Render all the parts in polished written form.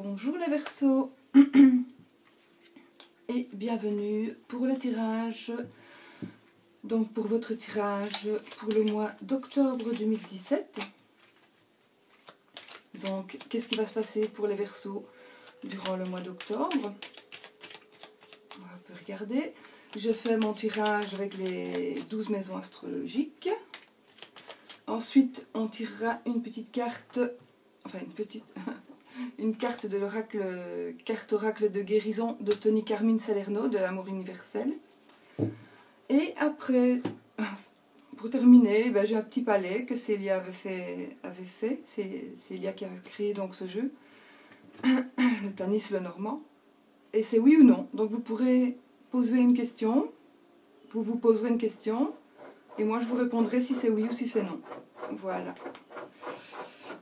Bonjour les Verseaux et bienvenue pour le tirage, donc pour votre tirage pour le mois d'octobre 2017. Donc qu'est-ce qui va se passer pour les Verseaux durant le mois d'octobre? On peut regarder. Je fais mon tirage avec les 12 maisons astrologiques. Ensuite on tirera une petite carte, enfin une carte de l'oracle, carte oracle de guérison de Tony Carmine Salerno de l'amour universel. Et après, pour terminer, j'ai un petit palais que Célia avait fait. C'est Célia qui avait créé donc ce jeu, le Tanis le Normand. Et c'est oui ou non. Donc vous pourrez poser une question, vous vous poserez une question, et moi je vous répondrai si c'est oui ou si c'est non. Voilà.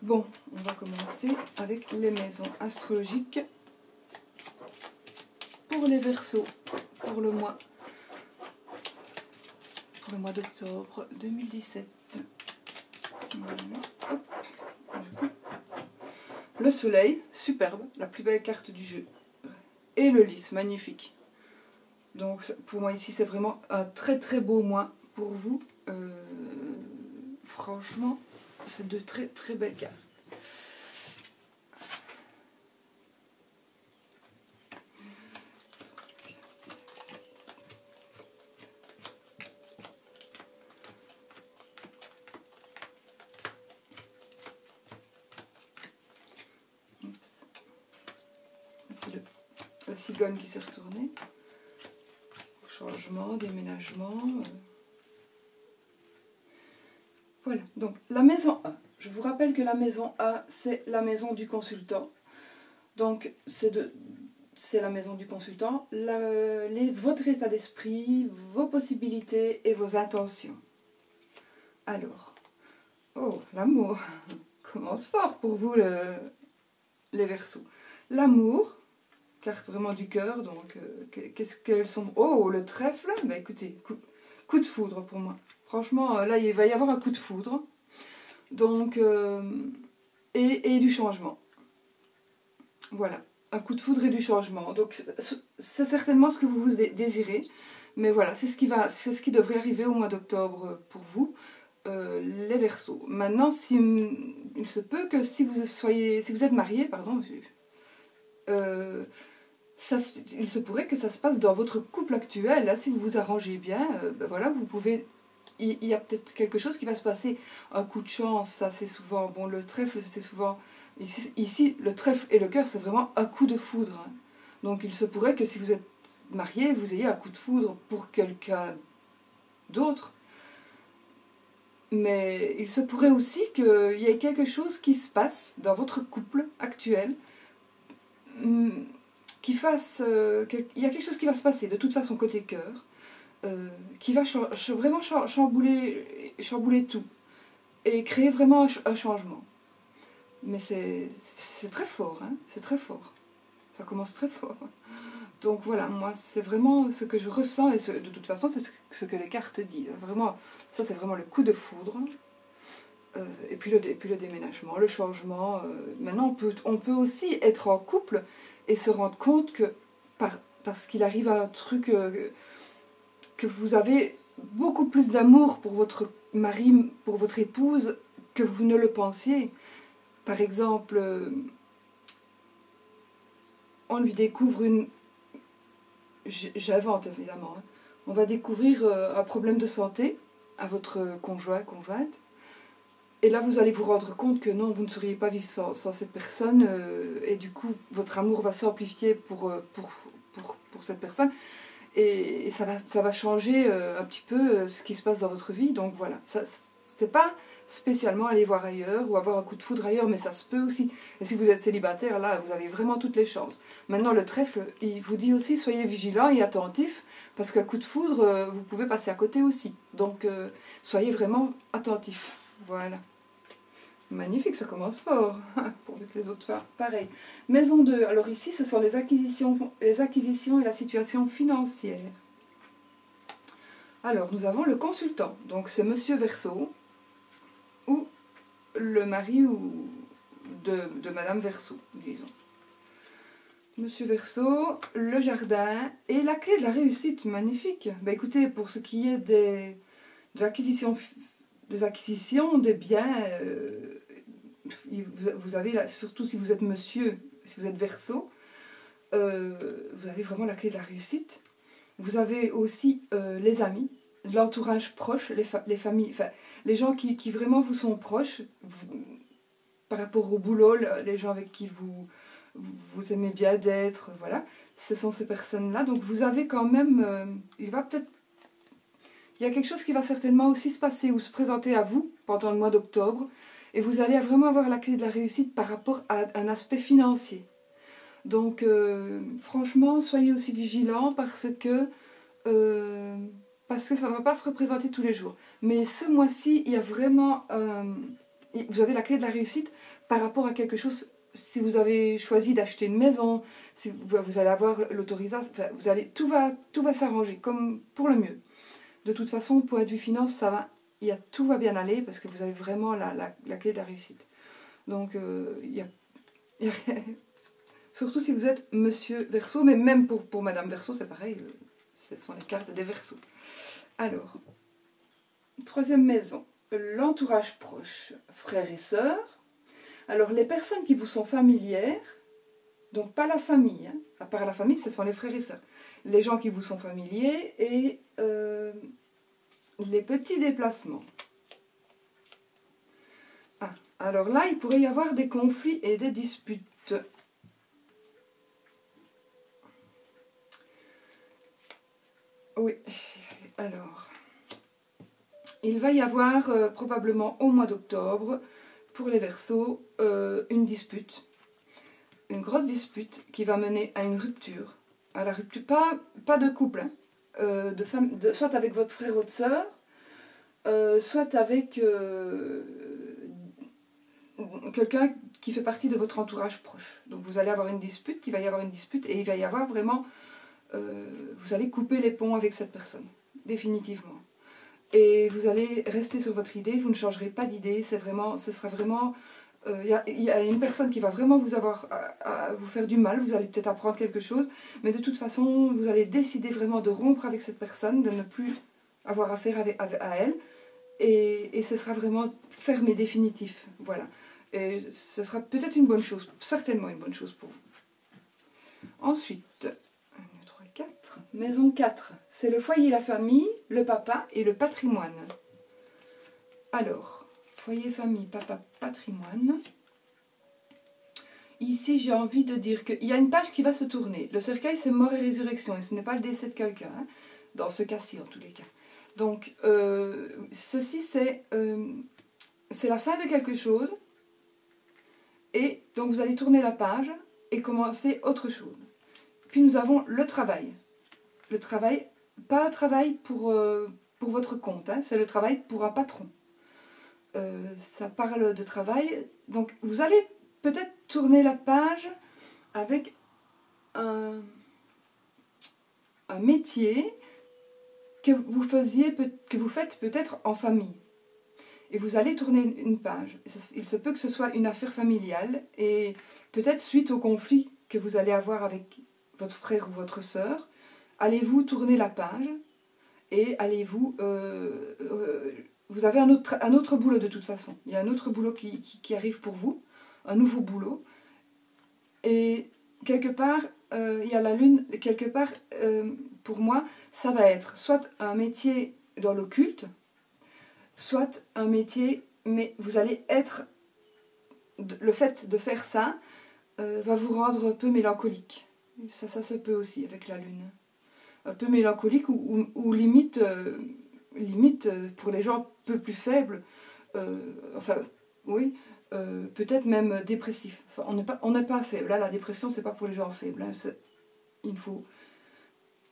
Bon, on va commencer avec les maisons astrologiques pour les Verseaux pour le mois d'octobre 2017. Voilà. Hop. Le soleil, superbe, la plus belle carte du jeu. Et le lys, magnifique. Donc pour moi ici c'est vraiment un très très beau mois pour vous. Franchement, c'est de très très belles cartes. C'est la cigogne qui s'est retournée. Changement, déménagement. Voilà, donc la maison A. Je vous rappelle que la maison A, c'est la maison du consultant. Donc, c'est la maison du consultant. Votre état d'esprit, vos possibilités et vos intentions. Alors, oh, l'amour commence fort pour vous, les Verseaux. L'amour, carte vraiment du cœur, donc qu'est-ce qu'elles sont? Oh, le trèfle, écoutez, coup de foudre pour moi. Franchement, là, il va y avoir un coup de foudre. Donc, et du changement. Voilà, un coup de foudre et du changement. Donc, c'est certainement ce que vous désirez. Mais voilà, c'est ce qui devrait arriver au mois d'octobre pour vous, les Verseaux. Maintenant, il se peut que si vous êtes marié, pardon, il se pourrait que ça se passe dans votre couple actuel. Là, si vous vous arrangez bien, voilà, vous pouvez... Il y a peut-être quelque chose qui va se passer, un coup de chance, ça c'est souvent, bon le trèfle c'est souvent, ici le trèfle et le cœur c'est vraiment un coup de foudre. Hein. Donc il se pourrait que si vous êtes marié, vous ayez un coup de foudre pour quelqu'un d'autre. Mais il se pourrait aussi qu'il y ait quelque chose qui se passe dans votre couple actuel, qui fasse, il y a quelque chose qui va se passer de toute façon côté cœur. Qui va vraiment chambouler tout et créer vraiment un changement. Mais c'est très fort, hein, c'est très fort. Ça commence très fort. Donc voilà, moi c'est vraiment ce que je ressens et de toute façon c'est ce que les cartes disent. Vraiment, ça c'est vraiment le coup de foudre. Et puis le déménagement, le changement. Maintenant on peut aussi être en couple et se rendre compte que parce qu'il arrive un truc... que vous avez beaucoup plus d'amour pour votre mari, pour votre épouse, que vous ne le pensiez. Par exemple, on lui découvre une... J'invente évidemment. Hein. On va découvrir un problème de santé à votre conjointe. Et là, vous allez vous rendre compte que non, vous ne sauriez pas vivre sans cette personne. Et du coup, votre amour va s'amplifier pour cette personne. Et ça va changer un petit peu ce qui se passe dans votre vie. Donc voilà, c'est pas spécialement aller voir ailleurs ou avoir un coup de foudre ailleurs, mais ça se peut aussi. Et si vous êtes célibataire, là, vous avez vraiment toutes les chances. Maintenant, le trèfle, il vous dit aussi, soyez vigilants et attentifs, parce qu'un coup de foudre, vous pouvez passer à côté aussi. Donc, soyez vraiment attentifs. Voilà. Magnifique, ça commence fort, pourvu que les autres fassent pareil. Maison 2, alors ici ce sont les acquisitions et la situation financière. Alors nous avons le consultant, donc c'est Monsieur Verseau, ou le mari de Madame Verseau, disons. Monsieur Verseau, le jardin et la clé de la réussite, magnifique. Bah écoutez, pour ce qui est de l'acquisition, des acquisitions, des biens, vous avez, surtout si vous êtes monsieur, si vous êtes Verseau, vous avez vraiment la clé de la réussite. Vous avez aussi les amis, l'entourage proche, les familles, enfin, les gens qui vraiment vous sont proches, par rapport au boulot, les gens avec qui vous aimez bien d'être, voilà, ce sont ces personnes-là. Donc vous avez quand même, il y a quelque chose qui va certainement aussi se passer ou se présenter à vous pendant le mois d'octobre, et vous allez vraiment avoir la clé de la réussite par rapport à un aspect financier. Donc franchement, soyez aussi vigilants parce que ça ne va pas se représenter tous les jours. Mais ce mois-ci, il y a vraiment, vous avez la clé de la réussite par rapport à quelque chose. Si vous avez choisi d'acheter une maison, si vous allez avoir l'autorisation, enfin, tout va s'arranger comme pour le mieux. De toute façon, point de vue finance, ça va, tout va bien aller parce que vous avez vraiment la clé de la réussite. Donc, surtout si vous êtes Monsieur Verseau, mais même pour Madame Verseau, c'est pareil, ce sont les cartes des Verseaux. Alors, troisième maison, l'entourage proche, frères et sœurs. Alors, les personnes qui vous sont familières, donc pas la famille, hein, à part la famille, ce sont les frères et sœurs. Les gens qui vous sont familiers et les petits déplacements. Ah, alors là, il pourrait y avoir des conflits et des disputes. Oui, alors, il va y avoir probablement au mois d'octobre, pour les Verseaux, une dispute. Une grosse dispute qui va mener à une rupture. À la rupture, pas de couple, hein, soit avec votre frère ou votre sœur, soit avec quelqu'un qui fait partie de votre entourage proche. Donc vous allez avoir une dispute, il va y avoir une dispute, et il va y avoir vraiment... vous allez couper les ponts avec cette personne, définitivement. Et vous allez rester sur votre idée, vous ne changerez pas d'idée, ce sera vraiment... Il y a une personne qui va vraiment vous avoir à vous faire du mal, vous allez peut-être apprendre quelque chose, mais de toute façon, vous allez décider vraiment de rompre avec cette personne, de ne plus avoir affaire à elle, et ce sera vraiment ferme et définitif. Voilà. Et ce sera peut-être une bonne chose, certainement une bonne chose pour vous. Ensuite, 1, 2, 3, 4. Maison 4, c'est le foyer, la famille, le papa et le patrimoine. Alors, foyer, famille, papa, patrimoine. Ici, j'ai envie de dire qu'il y a une page qui va se tourner. Le cercueil, c'est mort et résurrection, et ce n'est pas le décès de quelqu'un, hein, dans ce cas-ci, en tous les cas. Donc, ceci, c'est la fin de quelque chose, et donc vous allez tourner la page et commencer autre chose. Puis nous avons le travail. Le travail, pas un travail pour votre compte, hein, c'est le travail pour un patron. Ça parle de travail, donc vous allez peut-être tourner la page avec un métier que vous faites peut-être en famille. Et vous allez tourner une page. Il se peut que ce soit une affaire familiale, et peut-être suite au conflit que vous allez avoir avec votre frère ou votre sœur, allez-vous tourner la page et allez-vous... vous avez un autre boulot de toute façon. Il y a un autre boulot qui arrive pour vous, un nouveau boulot. Et quelque part, il y a la lune, quelque part, pour moi, ça va être soit un métier dans l'occulte, soit un métier, mais vous allez être... Le fait de faire ça va vous rendre un peu mélancolique. Ça se peut aussi avec la lune. Un peu mélancolique ou limite, pour les gens un peu plus faibles, enfin, oui, peut-être même dépressif. Enfin, on n'est pas faible. Là, la dépression, c'est pas pour les gens faibles. Hein. Il faut...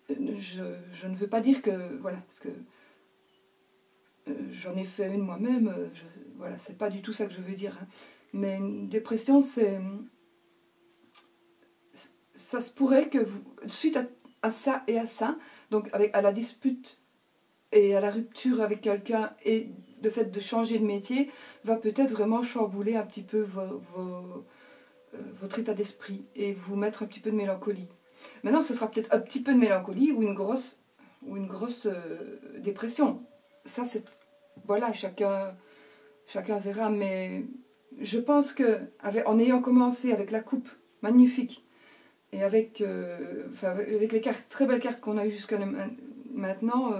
Je ne veux pas dire que... Voilà, parce que j'en ai fait une moi-même. Voilà, c'est pas du tout ça que je veux dire. Hein. Mais une dépression, c'est... Ça se pourrait que vous, suite à ça et à ça, donc à la dispute et à la rupture avec quelqu'un et le fait de changer de métier, va peut-être vraiment chambouler un petit peu votre état d'esprit et vous mettre un petit peu de mélancolie. Maintenant, ce sera peut-être un petit peu de mélancolie ou une grosse dépression. Ça, c'est... Voilà, chacun verra, mais je pense que en ayant commencé avec la coupe magnifique et avec les cartes, très belles cartes qu'on a eues jusqu'à maintenant,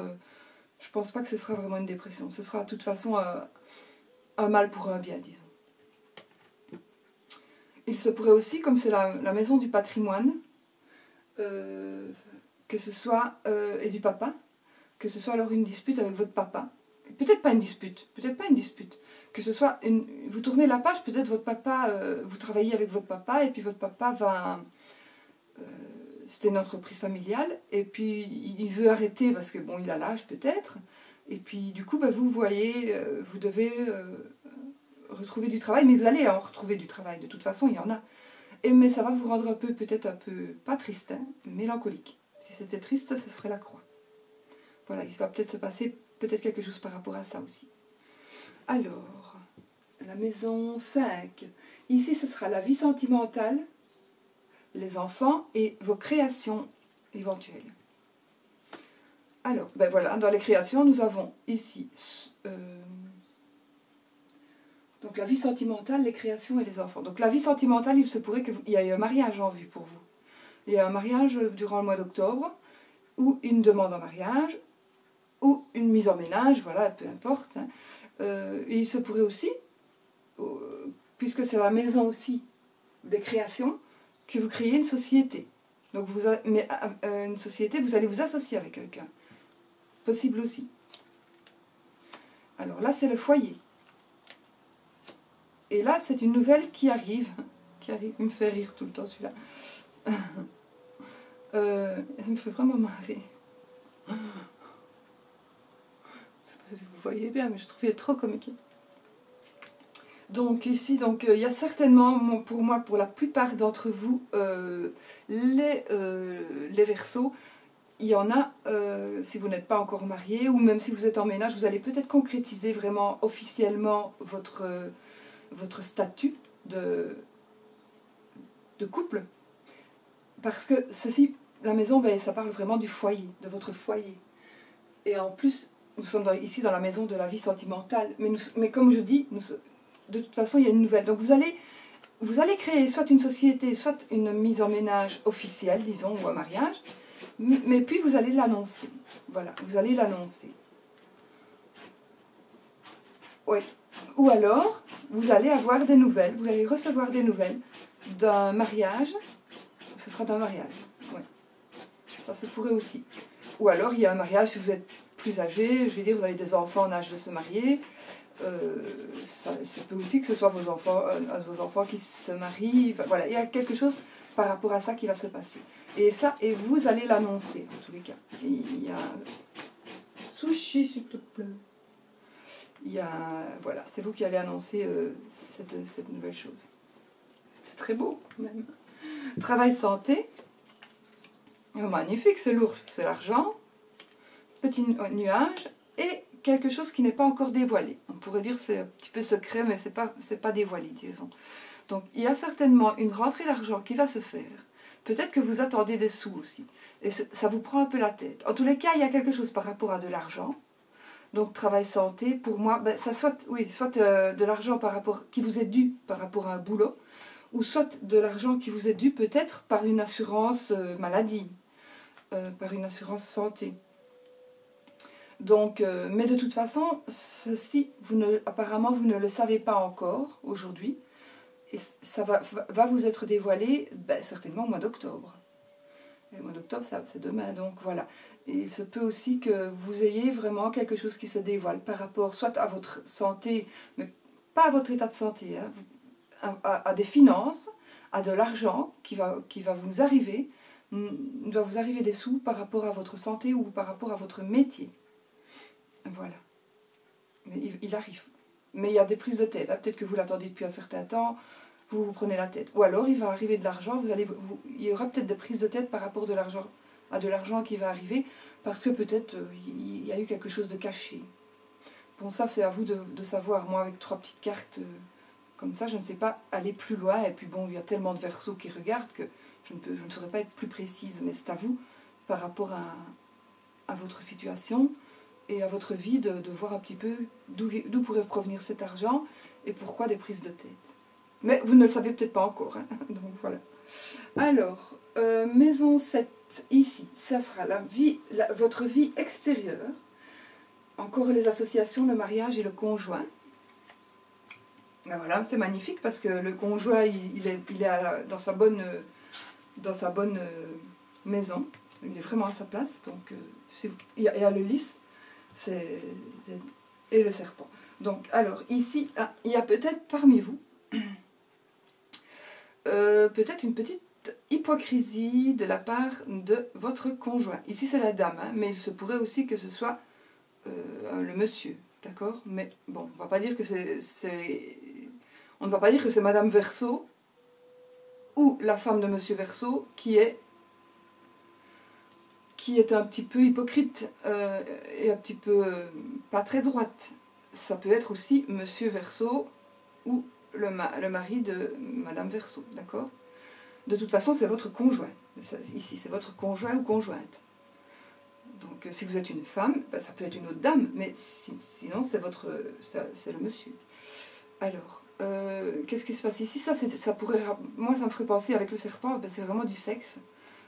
je pense pas que ce sera vraiment une dépression. Ce sera de toute façon un mal pour un bien, disons. Il se pourrait aussi, comme c'est la maison du patrimoine, que ce soit, et du papa, que ce soit alors une dispute avec votre papa. Peut-être pas une dispute, que ce soit vous tournez la page, peut-être votre papa, vous travaillez avec votre papa, et puis votre papa va... c'était une entreprise familiale, et puis il veut arrêter parce que bon, il a l'âge peut-être, et puis du coup, vous voyez, vous devez retrouver du travail, mais vous allez en retrouver du travail, de toute façon, il y en a. Mais ça va vous rendre peut-être un peu, pas triste, hein, mélancolique. Si c'était triste, ce serait la croix. Voilà, il va peut-être se passer peut-être quelque chose par rapport à ça aussi. Alors, la maison 5. Ici, ce sera la vie sentimentale, les enfants et vos créations éventuelles. Alors, voilà, dans les créations, nous avons ici donc la vie sentimentale, les créations et les enfants. Donc la vie sentimentale, il se pourrait qu'il y ait un mariage en vue pour vous. Il y a un mariage durant le mois d'octobre, ou une demande en mariage, ou une mise en ménage, voilà, peu importe. Hein. Il se pourrait aussi, puisque c'est la maison aussi des créations, que vous créez une société. Donc une société, vous allez vous associer avec quelqu'un. Possible aussi. Alors là, c'est le foyer. Et là, c'est une nouvelle qui arrive. Il me fait rire tout le temps, celui-là. Il me fait vraiment marrer. Je ne sais pas si vous voyez bien, mais je trouvais trop comique. Donc ici, il y a certainement, pour moi, pour la plupart d'entre vous, les Verseaux, il y en a, si vous n'êtes pas encore marié, ou même si vous êtes en ménage, vous allez peut-être concrétiser vraiment officiellement votre statut de couple. Parce que ceci, la maison, ça parle vraiment du foyer, de votre foyer. Et en plus, nous sommes ici dans la maison de la vie sentimentale. Mais comme je dis, de toute façon, il y a une nouvelle. Donc vous allez créer soit une société, soit une mise en ménage officielle, disons, ou un mariage. Mais puis vous allez l'annoncer. Voilà, vous allez l'annoncer. Oui. Ou alors, vous allez avoir des nouvelles, vous allez recevoir des nouvelles d'un mariage. Ce sera d'un mariage. Oui. Ça se pourrait aussi. Ou alors, il y a un mariage si vous êtes plus âgé, je veux dire, vous avez des enfants en âge de se marier. Ça peut aussi que ce soit vos enfants qui se marient. Enfin, voilà, il y a quelque chose par rapport à ça qui va se passer. Et vous allez l'annoncer, en tous les cas. Il y a... Sushi, s'il te plaît. Voilà, c'est vous qui allez annoncer cette nouvelle chose. C'est très beau, quand même. Travail santé. Oh, magnifique, c'est l'ours, c'est l'argent. Petit nuage. Et quelque chose qui n'est pas encore dévoilé. On pourrait dire que c'est un petit peu secret, mais c'est pas dévoilé, disons. Donc, il y a certainement une rentrée d'argent qui va se faire. Peut-être que vous attendez des sous aussi. Et ça vous prend un peu la tête. En tous les cas, il y a quelque chose par rapport à de l'argent. Donc, travail santé, pour moi, ça soit de l'argent qui vous est dû par rapport à un boulot, ou soit de l'argent qui vous est dû peut-être par une assurance maladie, par une assurance santé. Donc, mais de toute façon, ceci, apparemment, vous ne le savez pas encore aujourd'hui, et ça va vous être dévoilé certainement au mois d'octobre. Le mois d'octobre, c'est demain, donc voilà. Et il se peut aussi que vous ayez vraiment quelque chose qui se dévoile par rapport soit à votre santé, mais pas à votre état de santé, hein, à des finances, à de l'argent qui va vous arriver. Il doit vous arriver des sous par rapport à votre santé ou par rapport à votre métier. Voilà. Mais il arrive. Mais il y a des prises de tête. Hein. Peut-être que vous l'attendiez depuis un certain temps. Vous prenez la tête. Ou alors, il va arriver de l'argent, il y aura peut-être des prises de tête par rapport à de l'argent qui va arriver, parce que peut-être il y a eu quelque chose de caché. Bon, ça, c'est à vous de savoir. Moi, avec 3 petites cartes, Comme ça, je ne sais pas aller plus loin. Et puis bon, il y a tellement de Verseaux qui regardent que je ne saurais pas être plus précise. Mais c'est à vous, par rapport à votre situation et à votre vie, de voir un petit peu d'où pourrait provenir cet argent et pourquoi des prises de tête. Mais vous ne le savez peut-être pas encore. Hein. Donc voilà. Alors, maison 7, ici, ça sera votre vie extérieure. Encore les associations, le mariage et le conjoint. Ben voilà, c'est magnifique parce que le conjoint, il est dans sa bonne maison. Il est vraiment à sa place. Donc, il y a le lys et le serpent. Donc, alors, ici, il y a peut-être parmi vous peut-être une petite hypocrisie de la part de votre conjoint. Ici, c'est la dame, hein, mais il se pourrait aussi que ce soit le monsieur, d'accord? Mais bon, on va pas dire que on ne va pas dire que c'est Madame Verseau ou la femme de Monsieur Verseau qui est un petit peu hypocrite et un petit peu pas très droite. Ça peut être aussi Monsieur Verseau ou le mari de Madame Verseau, d'accord? De toute façon, c'est votre conjoint. Ici, c'est votre conjoint ou conjointe. Donc, si vous êtes une femme, ben, ça peut être une autre dame, mais sinon, c'est le monsieur. Alors, qu'est-ce qui se passe ici? Moi, ça me ferait penser, avec le serpent, ben, c'est vraiment du sexe.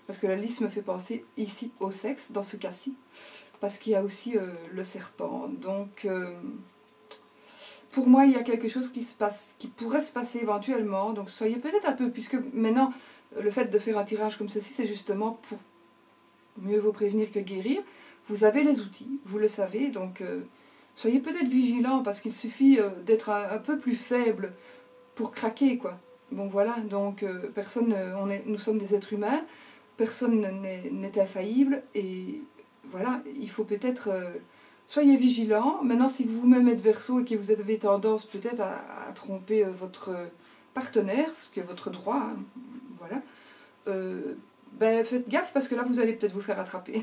Parce que la lys me fait penser ici au sexe, dans ce cas-ci. Parce qu'il y a aussi le serpent. Donc, pour moi, il y a quelque chose qui pourrait se passer éventuellement. Donc, soyez peut-être un peu, puisque maintenant, le fait de faire un tirage comme ceci, c'est justement pour mieux vous prévenir que guérir. Vous avez les outils, vous le savez, donc soyez peut-être vigilants, parce qu'il suffit d'être un peu plus faible pour craquer, quoi. Bon, voilà, donc nous sommes des êtres humains, personne n'est infaillible, et voilà, il faut peut-être... soyez vigilants. Maintenant, si vous-même êtes Verseau et que vous avez tendance peut-être à tromper votre partenaire, ce qui est votre droit, hein, voilà, ben, faites gaffe parce que là, vous allez peut-être vous faire attraper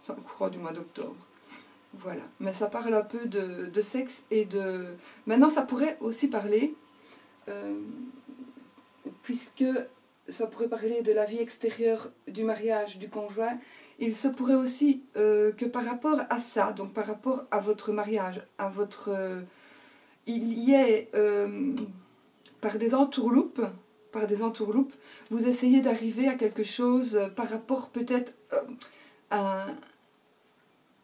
dans le courant du mois d'octobre. Voilà. Mais ça parle un peu de sexe et de... Maintenant, ça pourrait aussi parler, puisque ça pourrait parler de la vie extérieure du mariage du conjoint, il se pourrait aussi que par rapport à ça, donc par rapport à votre mariage, il y ait par des entourloupes, vous essayez d'arriver à quelque chose par rapport peut-être à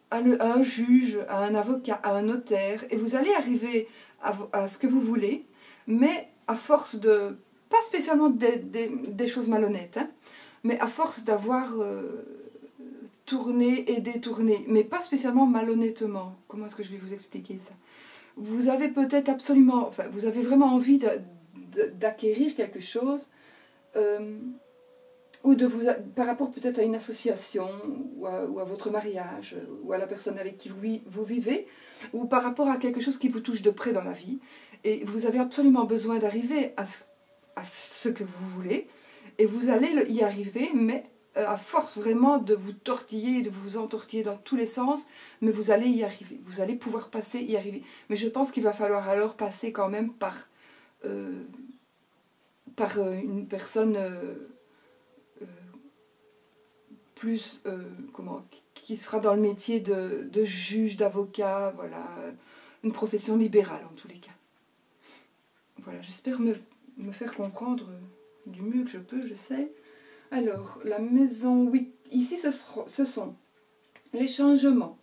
un juge, à un avocat, à un notaire, et vous allez arriver à ce que vous voulez, mais à force de, pas spécialement des choses malhonnêtes, hein, mais à force d'avoir tourné et détourné, mais pas spécialement malhonnêtement. Comment est-ce que je vais vous expliquer ça? Vous avez peut-être absolument, enfin, vous avez vraiment envie d'acquérir quelque chose, ou par rapport peut-être à une association, ou à votre mariage, ou à la personne avec qui vous vivez, ou par rapport à quelque chose qui vous touche de près dans la vie, et vous avez absolument besoin d'arriver à ce que vous voulez, et vous allez y arriver, mais à force vraiment de vous tortiller, de vous entortiller dans tous les sens, mais vous allez y arriver, vous allez pouvoir y arriver. Mais je pense qu'il va falloir alors passer quand même par une personne plus, qui sera dans le métier de juge, d'avocat, voilà, une profession libérale en tous les cas. Voilà, j'espère me faire comprendre du mieux que je peux, j'essaie. Alors, la maison 8, ici ce sont les changements.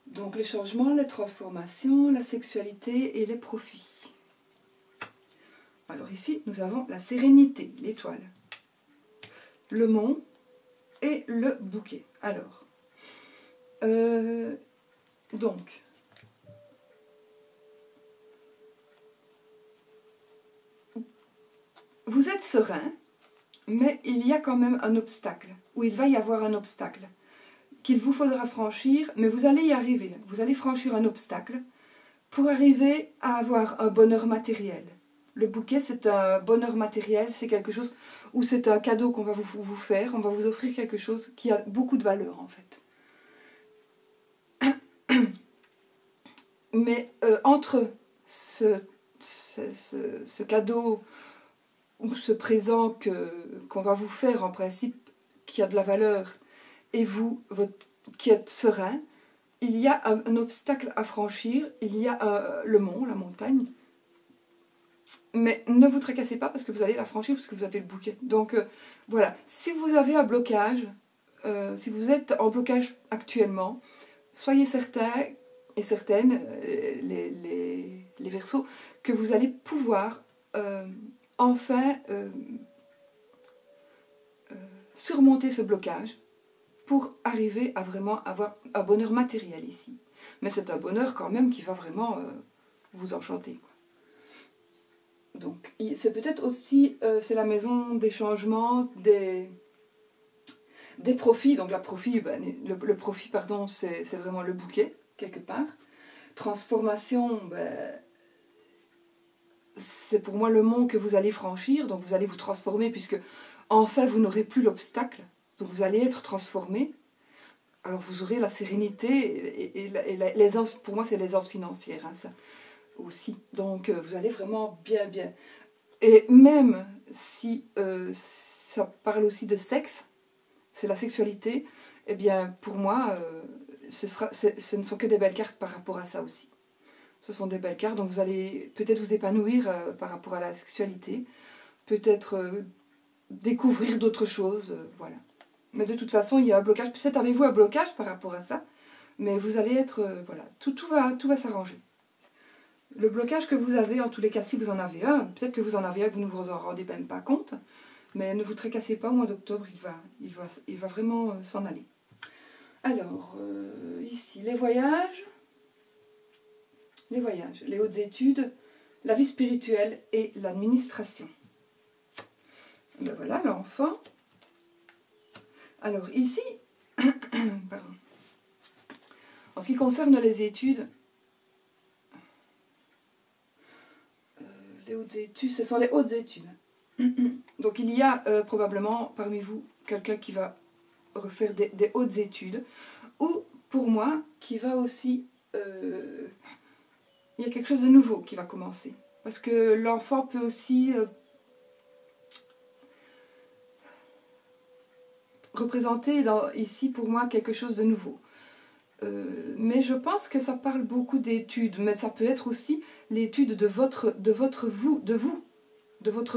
Donc les changements, les transformations, la sexualité et les profits. Alors ici, nous avons la sérénité, l'étoile, le mont et le bouquet. Alors, donc, vous êtes serein, mais il y a quand même un obstacle, ou il va y avoir un obstacle, qu'il vous faudra franchir, mais vous allez y arriver. Vous allez franchir un obstacle pour arriver à avoir un bonheur matériel. Le bouquet, c'est un bonheur matériel, c'est quelque chose où c'est un cadeau qu'on va vous faire, on va vous offrir quelque chose qui a beaucoup de valeur en fait. Mais entre ce cadeau ou ce présent qu'on va vous faire en principe, qui a de la valeur, et vous, qui êtes serein, il y a un obstacle à franchir, il y a le mont, la montagne, mais ne vous tracassez pas parce que vous allez la franchir, parce que vous avez le bouquet. Donc voilà, si vous avez un blocage, si vous êtes en blocage actuellement, soyez certains et certaines, les Verseaux, que vous allez pouvoir enfin surmonter ce blocage pour arriver à vraiment avoir un bonheur matériel ici. Mais c'est un bonheur quand même qui va vraiment vous enchanter, quoi. Donc c'est peut-être aussi, c'est la maison des changements, des profits. Donc le profit, pardon, c'est vraiment le bouquet, quelque part. Transformation, c'est pour moi le mont que vous allez franchir, donc vous allez vous transformer, puisque enfin vous n'aurez plus l'obstacle, donc vous allez être transformé. Alors vous aurez la sérénité et l'aisance, pour moi c'est l'aisance financière, hein, ça aussi. Donc vous allez vraiment bien. Et même si ça parle aussi de sexe, c'est la sexualité, eh bien pour moi ce ne sont que des belles cartes par rapport à ça aussi. Ce sont des belles cartes, donc vous allez peut-être vous épanouir par rapport à la sexualité, peut-être découvrir d'autres choses, voilà. Mais de toute façon, il y a un blocage. Peut-être avez-vous un blocage par rapport à ça, mais vous allez être, voilà, tout va s'arranger. Le blocage que vous avez, en tous les cas, si vous en avez un, peut-être que vous en avez un que vous ne vous en rendez même pas compte, mais ne vous tracassez pas, au mois d'octobre, il va vraiment s'en aller. Alors, ici, les voyages, les hautes études, la vie spirituelle et l'administration. Ben voilà, l'enfant. Alors ici, pardon. En ce qui concerne les études, les hautes études, ce sont les hautes études. Donc il y a probablement parmi vous quelqu'un qui va refaire des hautes études, ou pour moi, qui va aussi... il y a quelque chose de nouveau qui va commencer. Parce que l'enfant peut aussi représenter ici pour moi quelque chose de nouveau. Mais je pense que ça parle beaucoup d'études, mais ça peut être aussi l'étude de votre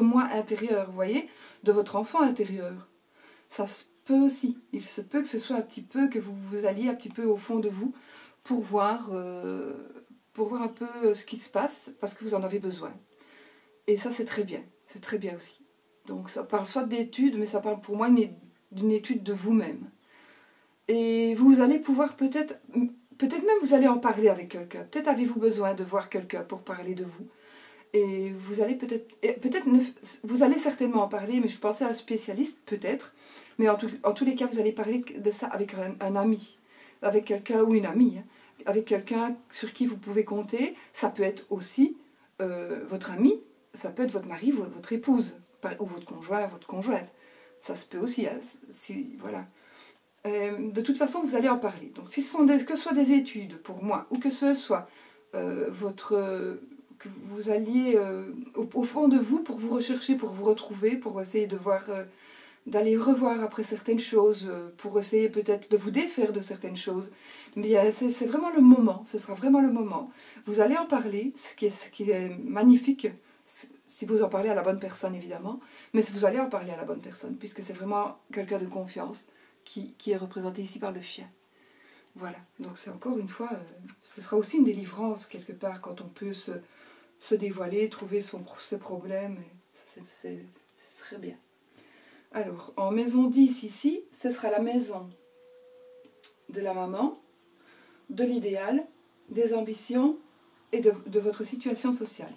moi intérieur, vous voyez, de votre enfant intérieur. Ça se peut aussi. Il se peut que ce soit un petit peu, que vous alliez un petit peu au fond de vous pour voir un peu ce qui se passe, parce que vous en avez besoin. Et ça, c'est très bien. C'est très bien aussi. Donc ça parle soit d'études, mais ça parle pour moi d'une étude de vous-même. Et vous allez pouvoir peut-être même vous allez en parler avec quelqu'un. Peut-être avez-vous besoin de voir quelqu'un pour parler de vous. Et vous allez vous allez certainement en parler, mais je pensais à un spécialiste peut-être. Mais en tous les cas, vous allez parler de ça avec un ami, avec quelqu'un ou une amie, hein, avec quelqu'un sur qui vous pouvez compter. Ça peut être aussi votre ami, ça peut être votre mari, votre épouse, ou votre conjoint, votre conjointe. Ça se peut aussi, hein, voilà. De toute façon, vous allez en parler. Donc, si ce sont que ce soit des études pour moi, ou que ce soit que vous alliez au fond de vous pour vous rechercher, pour vous retrouver, pour essayer de voir, d'aller revoir après certaines choses, pour essayer peut-être de vous défaire de certaines choses. Mais c'est vraiment le moment, ce sera vraiment le moment. Vous allez en parler, ce qui est magnifique, si vous en parlez à la bonne personne évidemment, mais si vous allez en parler à la bonne personne, puisque c'est vraiment quelqu'un de confiance qui est représenté ici par le chien. Voilà, donc c'est encore une fois, ce sera aussi une délivrance quelque part quand on peut se dévoiler, trouver ses problèmes, ce serait bien. Alors, en maison 10 ici, ce sera la maison de la maman, de l'idéal, des ambitions et de votre situation sociale.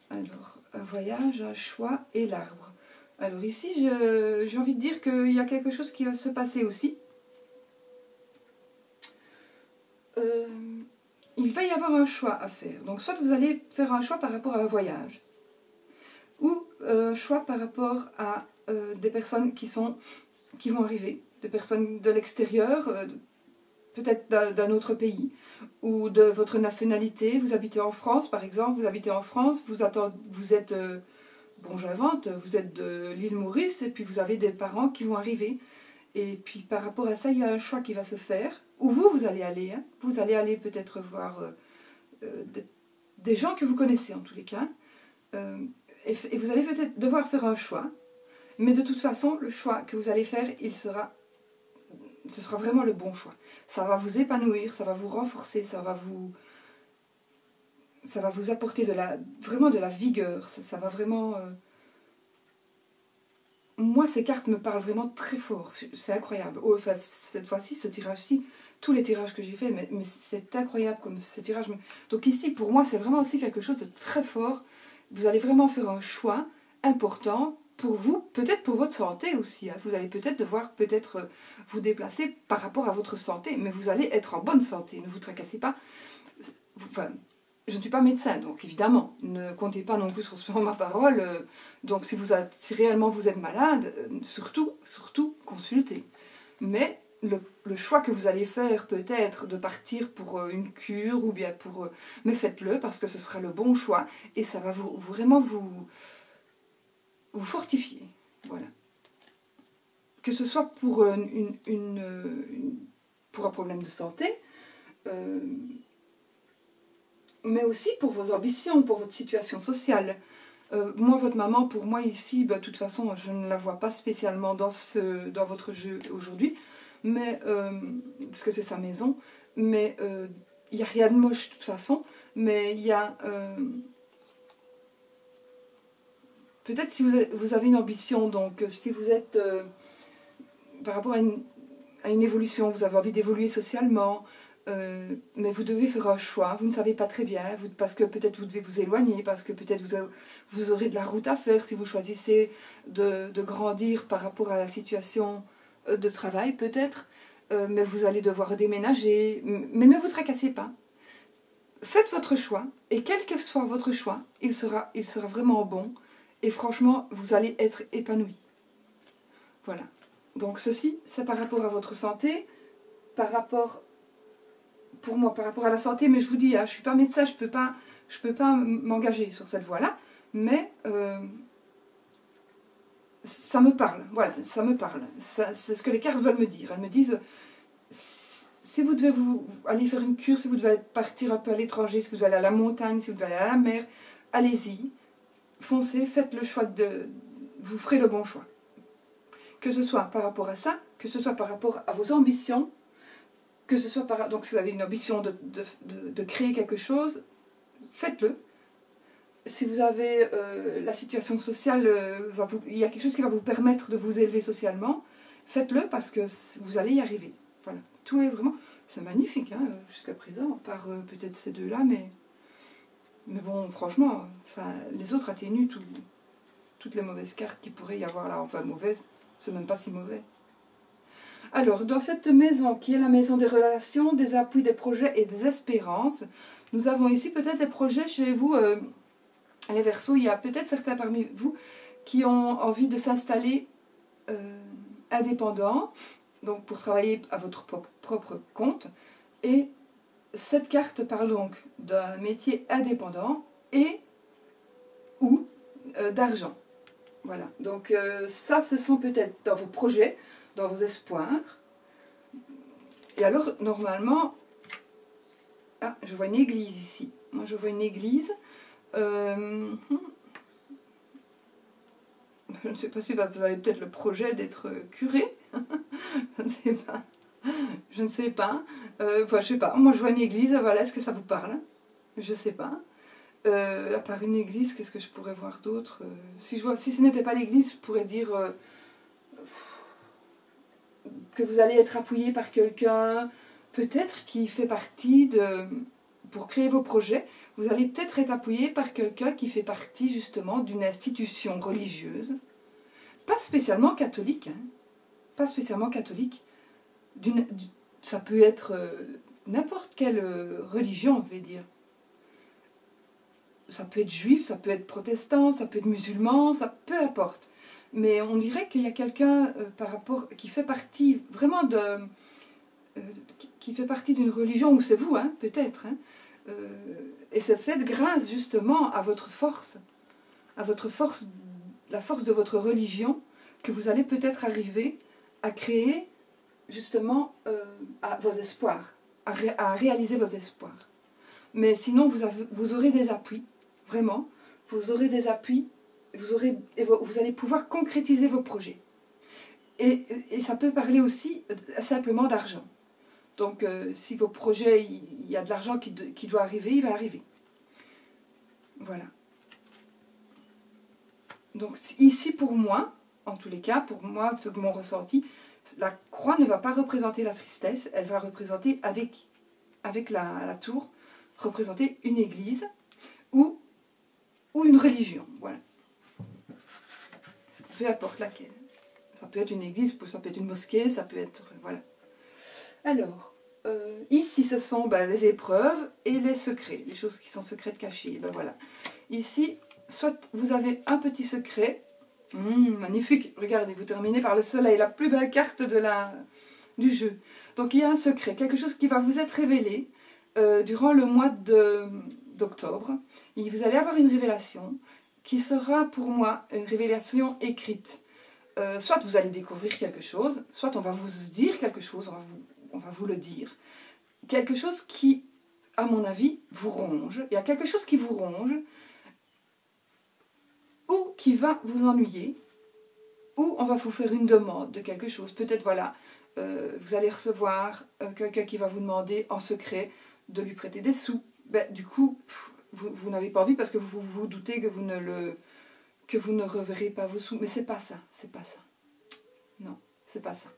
Alors, un voyage, un choix et l'arbre. Alors ici, j'ai envie de dire qu'il y a quelque chose qui va se passer aussi. Il va y avoir un choix à faire. Donc soit vous allez faire un choix par rapport à un voyage, ou un choix par rapport à des personnes qui vont arriver, des personnes de l'extérieur, peut-être d'un autre pays, ou de votre nationalité. Vous habitez en France, par exemple, vous habitez en France, vous êtes, bon j'invente, vous êtes de l'île Maurice, et puis vous avez des parents qui vont arriver. Et puis par rapport à ça, il y a un choix qui va se faire, où vous allez aller. Hein. Vous allez aller peut-être voir des gens que vous connaissez en tous les cas, et vous allez peut-être devoir faire un choix, mais de toute façon, le choix que vous allez faire, ce sera vraiment le bon choix. Ça va vous épanouir, ça va vous renforcer, ça va vous apporter vraiment de la vigueur, ça va vraiment... Moi, ces cartes me parlent vraiment très fort, c'est incroyable. Enfin, cette fois-ci, ce tirage-ci, tous les tirages que j'ai faits, mais c'est incroyable comme ce tirage. Donc ici, pour moi, c'est vraiment aussi quelque chose de très fort. Vous allez vraiment faire un choix important pour vous, peut-être pour votre santé aussi. Hein. Vous allez peut-être devoir vous déplacer par rapport à votre santé, mais vous allez être en bonne santé, ne vous tracassez pas. Enfin, je ne suis pas médecin, donc évidemment, ne comptez pas non plus sur ma parole. Donc si réellement vous êtes malade, surtout consultez. Mais le choix que vous allez faire peut-être de partir pour une cure ou bien pour... mais faites-le parce que ce sera le bon choix et ça va vraiment vous fortifier. Voilà. Que ce soit pour pour un problème de santé, mais aussi pour vos ambitions, pour votre situation sociale. Moi, votre maman, pour moi ici, de toute façon, je ne la vois pas spécialement dans votre jeu aujourd'hui, mais parce que c'est sa maison, mais il n'y a rien de moche de toute façon, mais il y a... peut-être si vous avez une ambition, donc si vous êtes par rapport à une évolution, vous avez envie d'évoluer socialement, mais vous devez faire un choix, vous ne savez pas très bien, parce que peut-être vous devez vous éloigner, parce que peut-être vous aurez de la route à faire si vous choisissez de grandir par rapport à la situation de travail peut-être, mais vous allez devoir déménager, mais ne vous tracassez pas. Faites votre choix, et quel que soit votre choix, il sera vraiment bon, et franchement, vous allez être épanoui. Voilà. Donc ceci, c'est par rapport à votre santé, pour moi, par rapport à la santé, mais je vous dis, hein, je ne suis pas médecin, je peux pas m'engager sur cette voie-là, mais ça me parle, voilà, ça me parle. C'est ce que les cartes veulent me dire. Elles me disent, si vous devez aller faire une cure, si vous devez partir un peu à l'étranger, si vous devez aller à la montagne, si vous devez aller à la mer, allez-y, foncez, faites le choix vous ferez le bon choix. Que ce soit par rapport à ça, que ce soit par rapport à vos ambitions, que ce soit donc si vous avez une ambition de créer quelque chose, faites-le. Si vous avez la situation sociale, il y a quelque chose qui va vous permettre de vous élever socialement, faites-le parce que vous allez y arriver. Voilà. Tout est vraiment... C'est magnifique, hein, jusqu'à présent, à part peut-être ces deux-là, mais bon, franchement, les autres atténuent toutes les mauvaises cartes qu'il pourrait y avoir là. Enfin, mauvaises, c'est même pas si mauvais. Alors, dans cette maison, qui est la maison des relations, des appuis, des projets et des espérances, nous avons ici peut-être des projets chez vous, les Verseaux. Il y a peut-être certains parmi vous qui ont envie de s'installer indépendants, donc pour travailler à votre propre compte. Et cette carte parle donc d'un métier indépendant et ou d'argent. Voilà, donc ça, ce sont peut-être dans vos projets, dans vos espoirs. Et alors, normalement... Ah, je vois une église ici. Moi, je vois une église. Je ne sais pas si vous avez peut-être le projet d'être curé. Je ne sais pas. Je ne sais pas. Enfin, je sais pas. Moi, je vois une église. Voilà, est-ce que ça vous parle? Je ne sais pas. À part une église, qu'est-ce que je pourrais voir d'autre? Si ce n'était pas l'église, je pourrais dire que vous allez être appuyé par quelqu'un, peut-être qui fait partie pour créer vos projets, vous allez peut-être être appuyé par quelqu'un qui fait partie justement d'une institution religieuse, pas spécialement catholique, hein, pas spécialement catholique, ça peut être n'importe quelle religion, on va dire. Ça peut être juif, ça peut être protestant, ça peut être musulman, ça peu importe. Mais on dirait qu'il y a quelqu'un qui fait partie vraiment qui fait partie d'une religion, ou c'est vous, hein, peut-être, hein, et c'est peut-être grâce justement à votre force, la force de votre religion, que vous allez peut-être arriver à créer justement vos espoirs, à réaliser vos espoirs. Mais sinon, vous aurez des appuis, vraiment, vous aurez des appuis, vous allez pouvoir concrétiser vos projets. Et ça peut parler aussi simplement d'argent. Donc, si vos projets, il y a de l'argent qui doit arriver, il va arriver. Voilà. Donc, ici, pour moi, en tous les cas, pour moi, ce que mon ressenti, la croix ne va pas représenter la tristesse, elle va représenter, avec la tour, représenter une église ou une religion. Voilà. Peu importe laquelle. Ça peut être une église, ça peut être une mosquée, ça peut être... Voilà. Alors, ici, ce sont les épreuves et les secrets, les choses qui sont secrètes cachées. Voilà. Ici, soit vous avez un petit secret, magnifique, regardez, vous terminez par le soleil, la plus belle carte du jeu. Donc il y a un secret, quelque chose qui va vous être révélé durant le mois d'octobre. Vous allez avoir une révélation qui sera pour moi une révélation écrite. Soit vous allez découvrir quelque chose, soit on va vous dire quelque chose, on va vous le dire. Quelque chose qui, à mon avis, vous ronge. Il y a quelque chose qui vous ronge, ou qui va vous ennuyer, ou on va vous faire une demande de quelque chose. Peut-être, voilà, vous allez recevoir quelqu'un qui va vous demander en secret de lui prêter des sous. Du coup, vous n'avez pas envie parce que vous vous doutez que vous ne reverrez pas vos sous. Mais c'est pas ça, c'est pas ça. Non, c'est pas ça.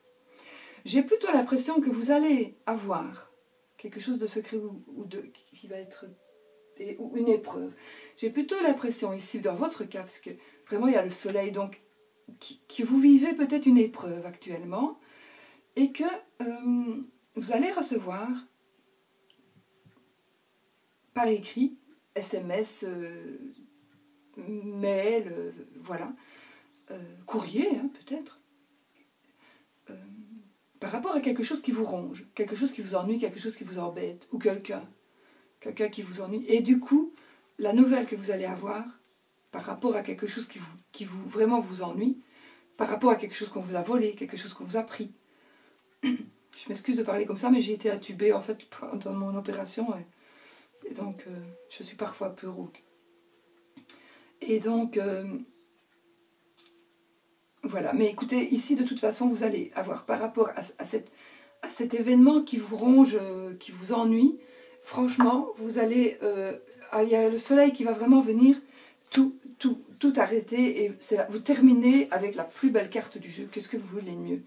J'ai plutôt l'impression que vous allez avoir quelque chose de secret qui va être ou une épreuve. J'ai plutôt l'impression ici, dans votre cas, parce que vraiment il y a le soleil, donc que vous vivez peut-être une épreuve actuellement, et que vous allez recevoir par écrit, SMS, mail, voilà, courrier hein, peut-être, par rapport à quelque chose qui vous ronge, quelque chose qui vous ennuie, quelque chose qui vous embête, ou quelqu'un qui vous ennuie. Et du coup, la nouvelle que vous allez avoir, par rapport à quelque chose qui vraiment vous ennuie, par rapport à quelque chose qu'on vous a volé, quelque chose qu'on vous a pris. Je m'excuse de parler comme ça, mais j'ai été intubée en fait dans mon opération, et donc je suis parfois un peu rauque. Et donc, voilà. Mais écoutez, ici de toute façon, vous allez avoir par rapport à cet événement qui vous ronge, qui vous ennuie, franchement, vous allez... il y a le soleil qui va vraiment venir tout arrêter, et vous terminez avec la plus belle carte du jeu. Qu'est-ce que vous voulez de mieux?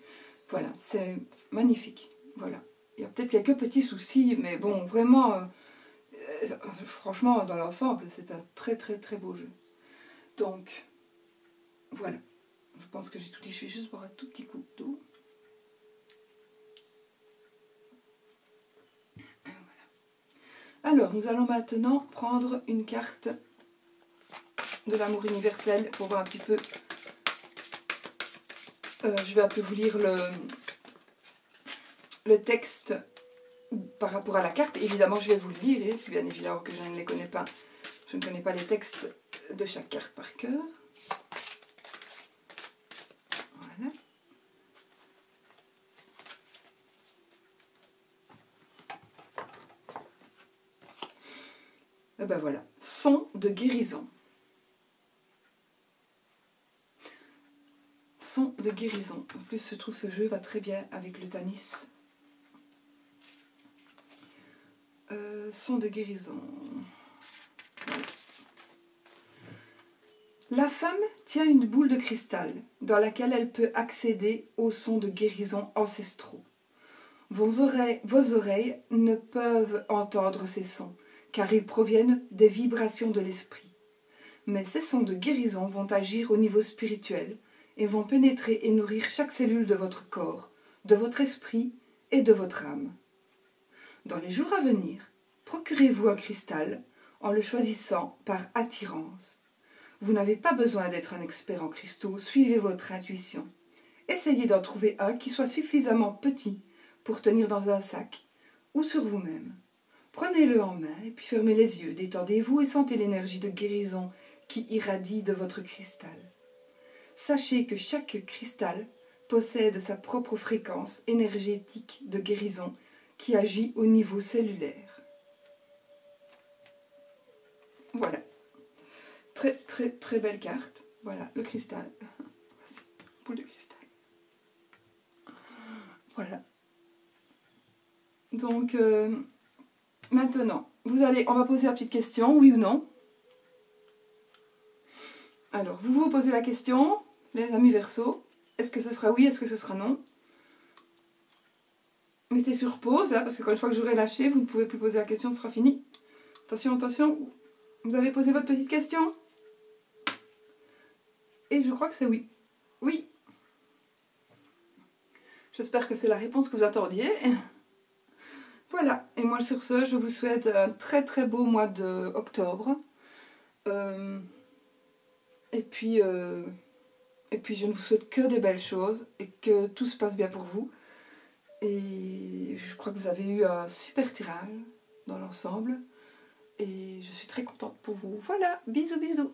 Voilà, c'est magnifique. Voilà. Il y a peut-être quelques petits soucis, mais bon, vraiment, franchement, dans l'ensemble, c'est un très très très beau jeu. Donc, voilà. Je pense que j'ai tout dit. Je vais juste boire un tout petit coup d'eau. Voilà. Alors, nous allons maintenant prendre une carte de l'amour universel pour voir un petit peu... je vais un peu vous lire le texte par rapport à la carte. Évidemment, je vais vous le lire, et c'est bien évidemment que je ne les connais pas. Je ne connais pas les textes de chaque carte par cœur. Voilà. Et ben voilà. Son de guérison. Son de guérison. En plus, je trouve ce jeu va très bien avec le Tanis. Son de guérison. Voilà. La femme tient une boule de cristal dans laquelle elle peut accéder aux sons de guérison ancestraux. Vos oreilles ne peuvent entendre ces sons, car ils proviennent des vibrations de l'esprit. Mais ces sons de guérison vont agir au niveau spirituel et vont pénétrer et nourrir chaque cellule de votre corps, de votre esprit et de votre âme. Dans les jours à venir, procurez-vous un cristal en le choisissant par attirance. Vous n'avez pas besoin d'être un expert en cristaux, suivez votre intuition. Essayez d'en trouver un qui soit suffisamment petit pour tenir dans un sac ou sur vous-même. Prenez-le en main et puis fermez les yeux, détendez-vous et sentez l'énergie de guérison qui irradie de votre cristal. Sachez que chaque cristal possède sa propre fréquence énergétique de guérison qui agit au niveau cellulaire. Voilà. Très très très belle carte. Voilà, le cristal. Voici, boule de cristal. Voilà. Donc, maintenant, on va poser la petite question, oui ou non. Alors, vous vous posez la question, les amis Verseau. Est-ce que ce sera oui, est-ce que ce sera non? Mettez sur pause, hein, parce que quand une fois que j'aurai lâché, vous ne pouvez plus poser la question, ce sera fini. Attention, attention. Vous avez posé votre petite question? Et je crois que c'est oui. Oui. J'espère que c'est la réponse que vous attendiez. Voilà. Et moi, sur ce, je vous souhaite un très très beau mois d'octobre. Et puis, je ne vous souhaite que des belles choses et que tout se passe bien pour vous. Et je crois que vous avez eu un super tirage dans l'ensemble. Et je suis très contente pour vous. Voilà, bisous bisous.